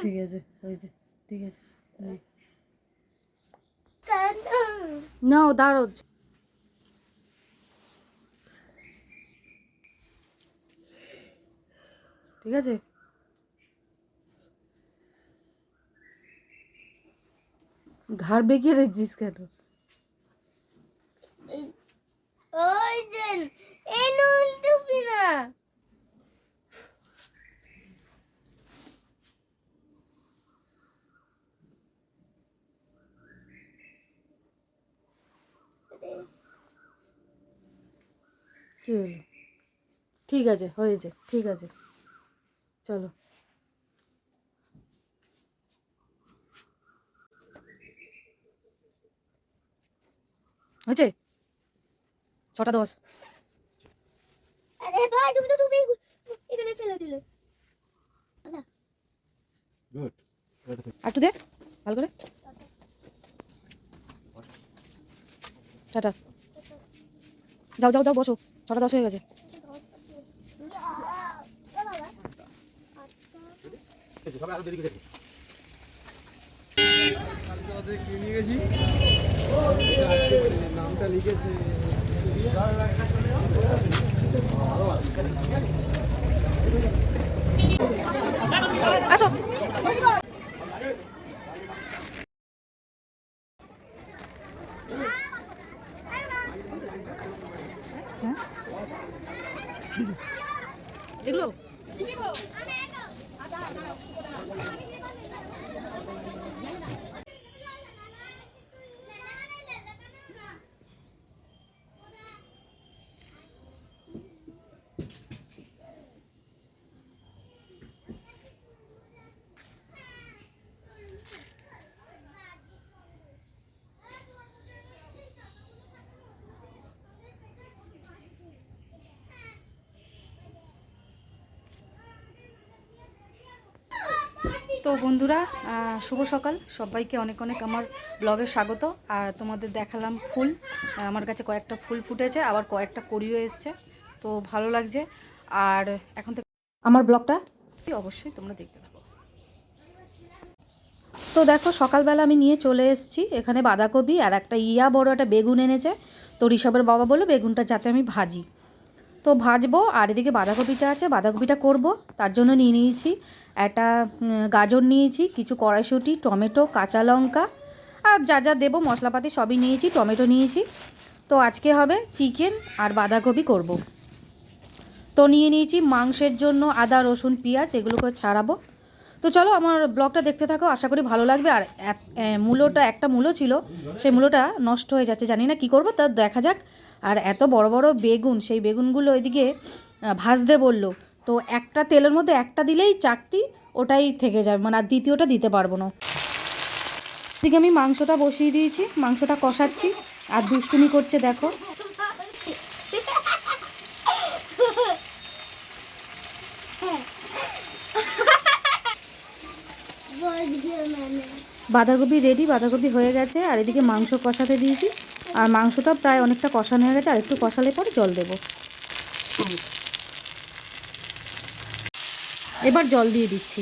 ঠিক আছে হয়েছে, ঠিক আছে নাও দাঁড়ো। ঠিক আছে ঘাড় বেঁকিয়ে রেখেছিস কেন? ওই দেন এই নুল টুপি না কি হলো? ঠিক আছে হয়েছে, ঠিক আছে চলো। হয়েছে 6টা 10। আরে ভাই তুমি তো টুপি এখানে ফেলে দিলে আচ্ছা গুড। আর একটু দে ভালো করে। টাটা, যাও যাও যাও বসো, 6টা 10 হয়ে গেছে। সবাই আরো দেরি করে দেখো। নামটা লিখেছে আসো এগুলো তো বন্ধুরা, শুভ সকাল সবাইকে, অনেক অনেক আমার ব্লগে স্বাগত। আর তোমাদের দেখালাম ফুল, আমার কাছে কয়েকটা ফুল ফুটেছে, আবার কয়েকটা কড়িও এসছে, তো ভালো লাগছে। আর এখন থেকে আমার ব্লগটা অবশ্যই তোমরা দেখতে থাকো। তো দেখো সকালবেলা আমি নিয়ে চলে এসেছি এখানে বাঁধাকপি আর একটা বড় একটা বেগুন এনেছে। তো ঋষভের বাবা বললো বেগুনটা যাতে আমি ভাজি, তো ভাজবো। আর এদিকে বাঁধাকপিটা আছে, বাঁধাকপিটা করব, তার জন্য নিয়ে নিয়েছি একটা গাজর নিয়েছি, কিছু কড়াইশুঁটি, টমেটো, কাঁচা লঙ্কা আর যা যা দেবো মশলাপাতি সবই নিয়েছি, টমেটো নিয়েছি। তো আজকে হবে চিকেন আর বাঁধাকপি করব। তো নিয়ে নিয়েছি মাংসের জন্য আদা রসুন পেঁয়াজ, এগুলোকে ছাড়াবো। তো চলো আমার ব্লগটা দেখতে থাকো, আশা করি ভালো লাগবে। আর মূলোটা একটা মূলো ছিল, সেই মূলোটা নষ্ট হয়ে যাচ্ছে, জানি না কি করব, তা দেখা যাক। আর এত বড় বড় বেগুন, সেই বেগুনগুলো ওইদিকে ভাজতে বললো, তো একটা তেলের মধ্যে একটা দিলেই চাকতি ওটাই থেকে যাবে, মানে আর দ্বিতীয়টা দিতে পারবো না। এদিকে আমি মাংসটা বসিয়ে দিয়েছি, মাংসটা কষাচ্ছি, আর দুষ্টুমি করছে দেখো। বাঁধাকপি রেডি, বাঁধাকপি হয়ে গেছে। আর এদিকে মাংস কষাতে দিয়েছি, আর মাংসটা প্রায় অনেকটা কষানো হয়ে গেছে, আর একটু কষালে পর জল দেব। এবার জল দিয়ে দিচ্ছি।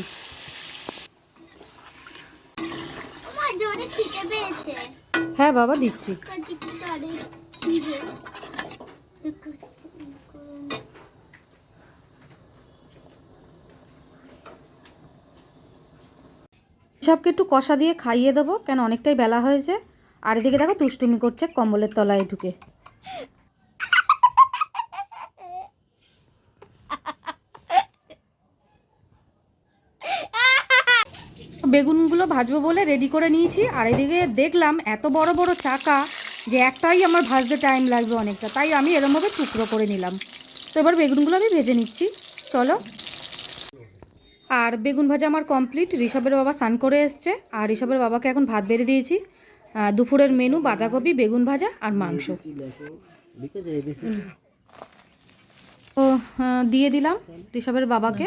হ্যাঁ বাবা দিচ্ছি। সবকে একটু কষা দিয়ে খাইয়ে দেবো, কেন অনেকটাই বেলা হয়েছে। আর এদিকে দেখো দুষ্টুমি করছে কম্বলের তলায় ঢুকে। বেগুনগুলো ভাজবো বলে রেডি করে নিয়েছি। আর এদিকে দেখলাম এত বড় বড় চাকা, যে একটাই আমার ভাজতে টাইম লাগবে অনেকটা, তাই আমি এরমভাবে টুকরো করে নিলাম। তো এবার বেগুনগুলো আমি ভেজে নিচ্ছি, চলো। আর বেগুন ভাজা আমার কমপ্লিট। ঋষভের বাবা স্নান করে এসছে, আর ঋষভের বাবাকে এখন ভাত বেড়ে দিয়েছি। দুপুরের মেনু বাঁধাকপি, বেগুন ভাজা আর মাংস। তো দিয়ে দিলাম ঋষভের বাবাকে।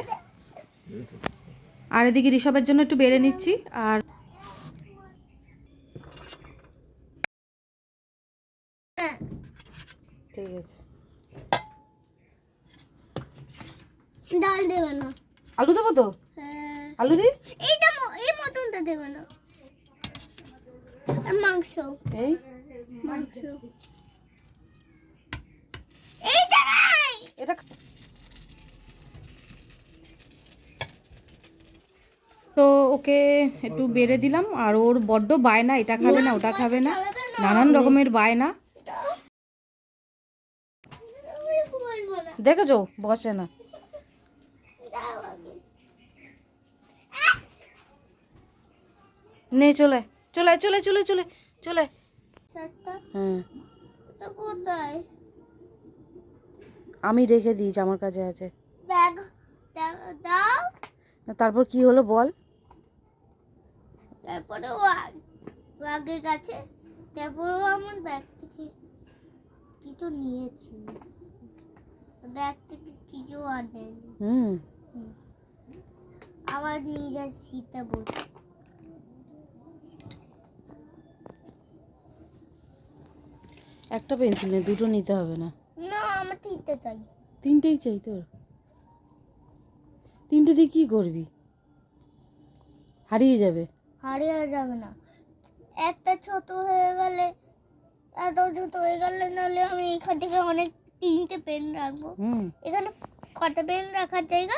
আর এদিকে ঋষভের জন্য একটু বেড়ে নিচ্ছি। আর ঠিক আছে, ডাল দেবে না? আলু দেবো তো, হ্যাঁ আলু দিই। এইটা মটনটা দেবে না আর মাংস এই মাংস এইটা নাই এটা তো ওকে একটু বেড়ে দিলাম, আর ওর বড্ড বায়না, এটা খাবে না ওটা খাবে না, নানান রকমের বায়না। আমি বলবো না দেখেছো বসে না। দাও আগে নে চলে চলে চলে চলে চলে চলে। শার্টটা হ্যাঁ তো কোথায় আমি রেখে দিয়েছি, আমার কাছে আছে। ব্যাগ দাও তারপর কি হলো বল। তারপরে ব্যাগের কাছে তারপরেও আমার ব্যাগ থেকে কিছু নিয়েছি, ব্যাগ থেকে কিছু আর নেয়নি। হুম আবার নিয়ে যাচ্ছি তা বল। একটা পেন্সিল নেই, দুটো নিতে হবে না। না আমার তিনটে চাই। তিনটেই চাই তোর? তিনটে দিয়ে কি করবি? হারিয়ে যাবে। হারিয়ে যাবে না, একটা ছোট হয়ে গেলে, এত ছোট হয়ে গেলে নাহলে আমি এখান থেকে অনেক তিনটে পেন রাখবো। হুম এখানে কটা পেন রাখার জায়গা?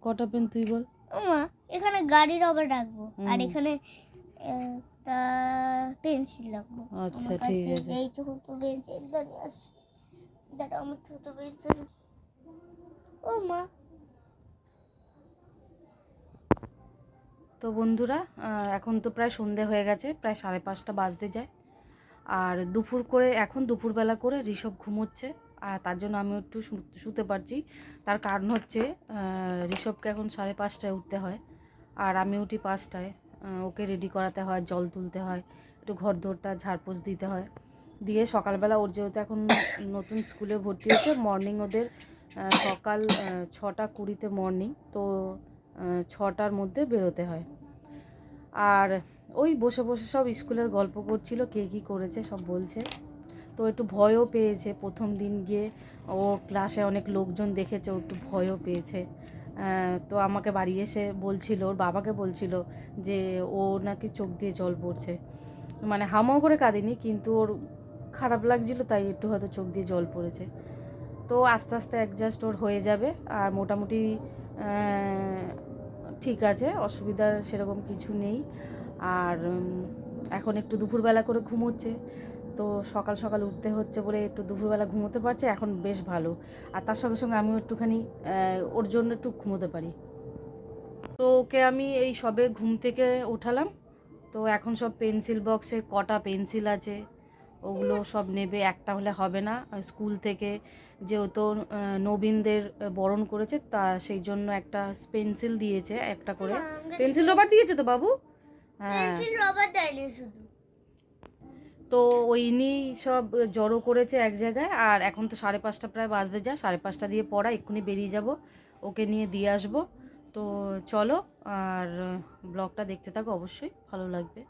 কটা পেন তুই বল। ওমা এখানে গাড়ি রবার রাখবো আর হুম। এখানে একটা পেন্সিল রাখবো। আচ্ছা, আমার কাছে ঠিক আছে। এই ছোট পেন্সিলটা নিয়ে আসছি, দাঁড়া আমার ছোট পেন্সিল। ও মা তো বন্ধুরা, এখন তো প্রায় সন্ধে হয়ে গেছে, প্রায় 5:30 বাজতে যায়। আর এখন দুপুরবেলা করে ঋষভ ঘুমোচ্ছে, আর তার জন্য আমি একটু শুতে পারছি। তার কারণ হচ্ছে ঋষভকে এখন 5:30টায় উঠতে হয়, আর আমি উঠি 5টায়। ওকে রেডি করাতে হয়, জল তুলতে হয়, একটু ঘর দোরটা ঝাড়পোছ দিতে হয়। দিয়ে সকালবেলা ওর যেহেতু এখন নতুন স্কুলে ভর্তি হয়েছে, মর্নিং ওদের সকাল 6:20 মর্নিং, তো 6টার মধ্যে বেরোতে হয়। আর ওই বসে বসে সব স্কুলের গল্প করছিল, কে কী করেছে সব বলছে। তো একটু ভয়ও পেয়েছে, প্রথম দিন গিয়ে ও ক্লাসে অনেক লোকজন দেখেছে, ও একটু ভয়ও পেয়েছে। তো আমাকে বাড়ি এসে বলছিল, ওর বাবাকে বলছিল যে ও নাকি চোখ দিয়ে জল পড়ছে, মানে হামাও করে কাঁদেনি, কিন্তু ওর খারাপ লাগছিল, তাই একটু হয়তো চোখ দিয়ে জল পড়েছে। তো আস্তে আস্তে অ্যাডজাস্ট ওর হয়ে যাবে, আর মোটামুটি ঠিক আছে, অসুবিধার সেরকম কিছু নেই। আর এখন একটু দুপুরবেলা করে ঘুমোচ্ছে, তো সকাল সকাল উঠতে হচ্ছে বলে একটু দুপুরবেলা ঘুমোতে পারছে, এখন বেশ ভালো। আর তার সঙ্গে সঙ্গে আমিও একটুখানি ওর জন্য একটু ঘুমোতে পারি। তো ওকে আমি এই সবে ঘুম থেকে উঠালাম। তো এখন সব পেন্সিল বক্সে কটা পেন্সিল আছে ওগুলো সব নেবে, একটা হলে হবে না। স্কুল থেকে যেহেতু নবীনদের বরণ করেছে, তা সেই জন্য একটা পেন্সিল দিয়েছে, একটা করে পেন্সিল রবার দিয়েছে তো বাবু। হ্যাঁ, পেন্সিল রবার দেয়নি শুধু। তো ওই নিয়েই সব জড়ো করেছে এক জায়গায়। আর এখন তো 5:30 প্রায় বাজতে যায়, 5:30 দিয়ে পড়া, এক্ষুনি বেরিয়ে যাব, ওকে নিয়ে দিয়ে আসবো। তো চলো, আর ব্লগটা দেখতে থাকো, অবশ্যই ভালো লাগবে।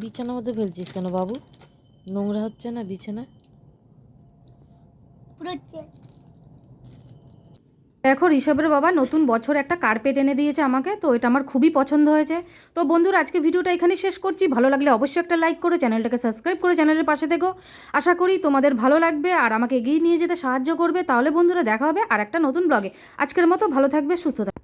বিছানার মধ্যে ফেলছিস কেন বাবু? নোংরা হচ্ছে না বিছানা? দেখো, ঋষভের বাবা নতুন বছর একটা কার্পেট এনে দিয়েছে আমাকে, তো এটা আমার খুবই পছন্দ হয়েছে। তো বন্ধুরা, আজকে ভিডিওটা এখানে শেষ করছি। ভালো লাগলে অবশ্যই একটা লাইক করে চ্যানেলটাকে সাবস্ক্রাইব করে চ্যানেলের পাশে থেকো। আশা করি তোমাদের ভালো লাগবে আর আমাকে এগিয়ে নিয়ে যেতে সাহায্য করবে। তাহলে বন্ধুরা, দেখা হবে আর একটা নতুন ব্লগে। আজকের মতো ভালো থাকবে, সুস্থ থাকবে।